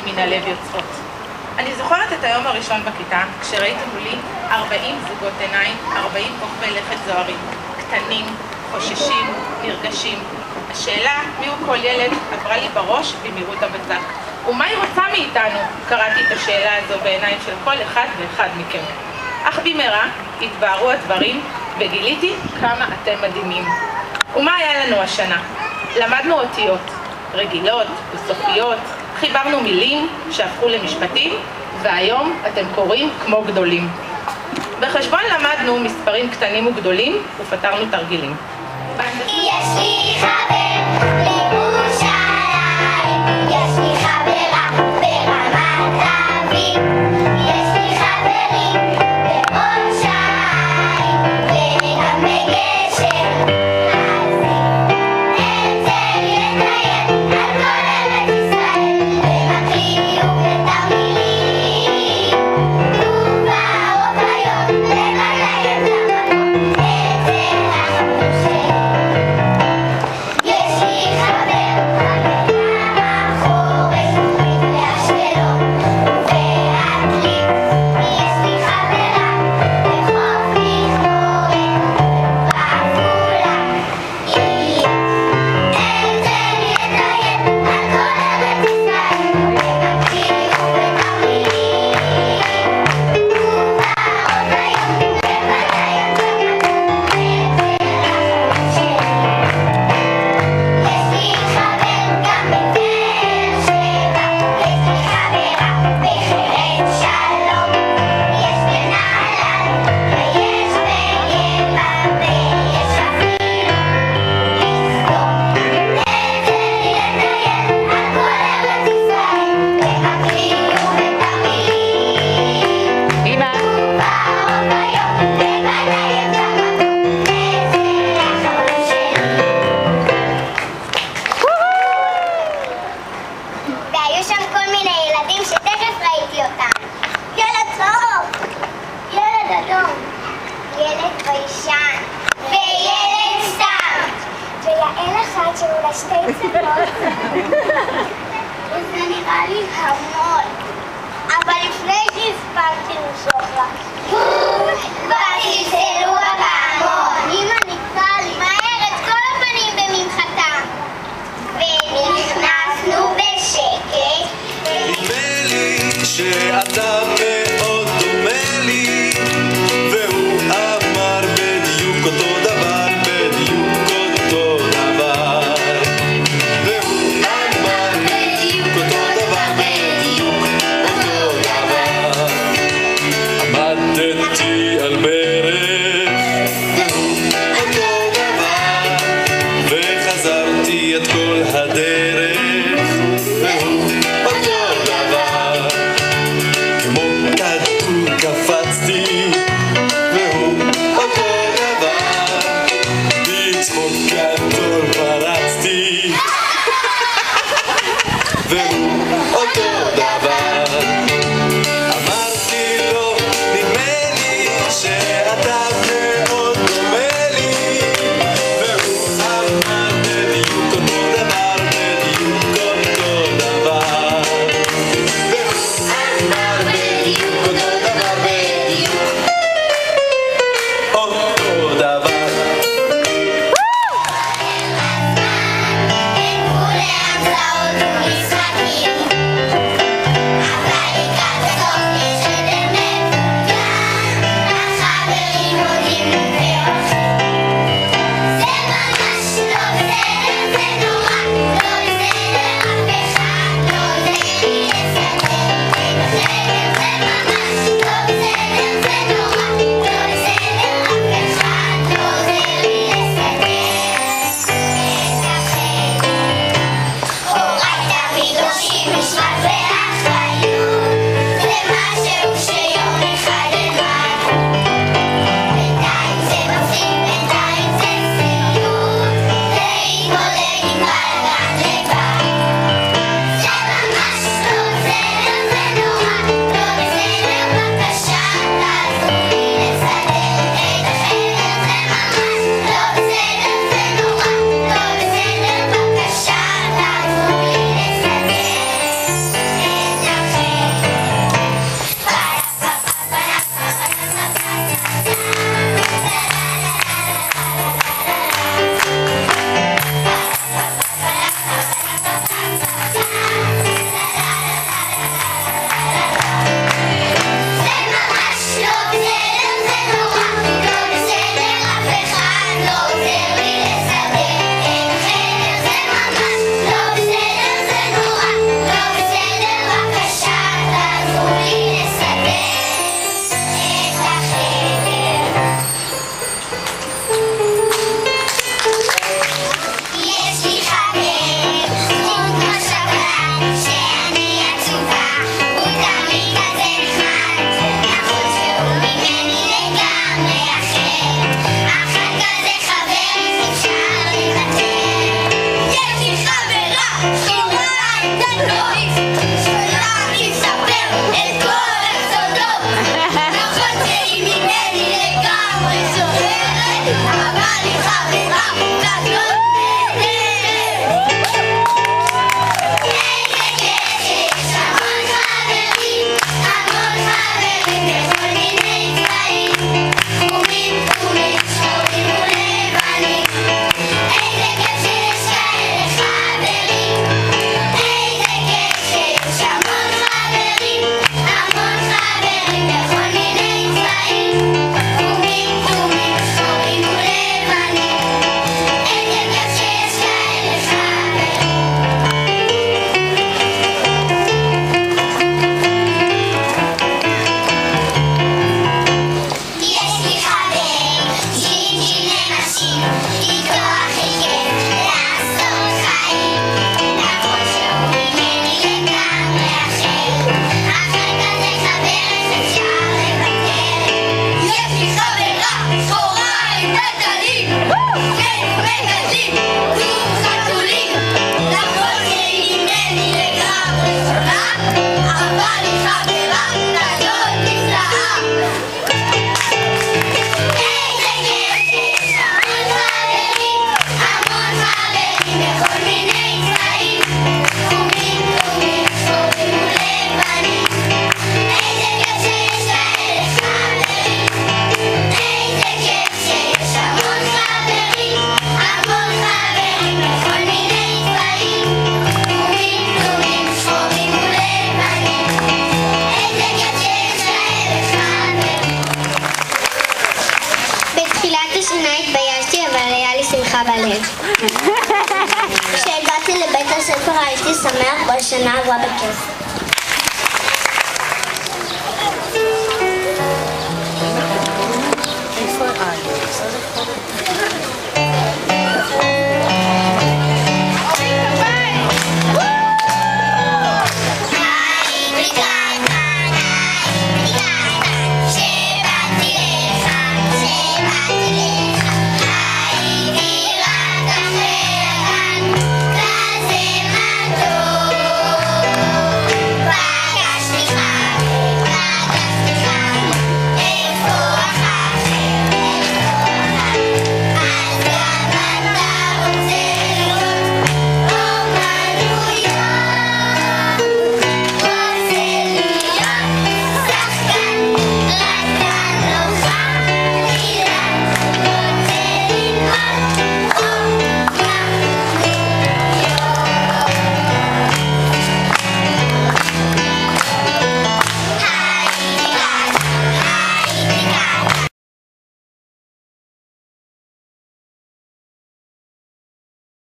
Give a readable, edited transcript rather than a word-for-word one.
מן הלב יוצאות. אני זוכרת את היום הראשון בכיתה, כשראיתי מולי 40 זוגות עיניים, 40 כוכבי לכת זוהרים, קטנים, חוששים, נרגשים. השאלה מיהו כל ילד עברה לי בראש במהירות הבזק. ומה היא רוצה מאיתנו? קראתי את השאלה הזו בעיניים של כל אחד ואחד מכם. אך במהרה התבהרו הדברים וגיליתי כמה אתם מדהימים. ומה היה לנו השנה? למדנו אותיות, רגילות וסופיות, חיברנו מילים שהפכו למשפטים, והיום אתם קוראים כמו גדולים. בחשבון למדנו מספרים קטנים וגדולים ופתרנו תרגילים. יש לי חבר לירושלים, יש לי חברה ברמת אביב, יש לי חברים בראש העין וגם בגשר הזיו. ארצה לטייל על כל ארץ ישראל במקריא ובתרמילים, ובאור היום למלא את המקום אצל החמושים. זה נראה לי המון, אבל לפני שהספקתי למשוך לה כבר תצלו הפעמון. אמא נקרא לי מהר את כל הפנים במנחתה, ונכנסנו בשקט. נדמה לי שאתה מאוד דומה לי, והוא אמר בדיוק אותו דבר, בדיוק אותו דבר. עמדתי על ברך, והוא אותו דבר, וחזרתי את כל הדרך, והוא אותו דבר. הספר הייתי שמח בשנה הבאה בכיף. Obrigada!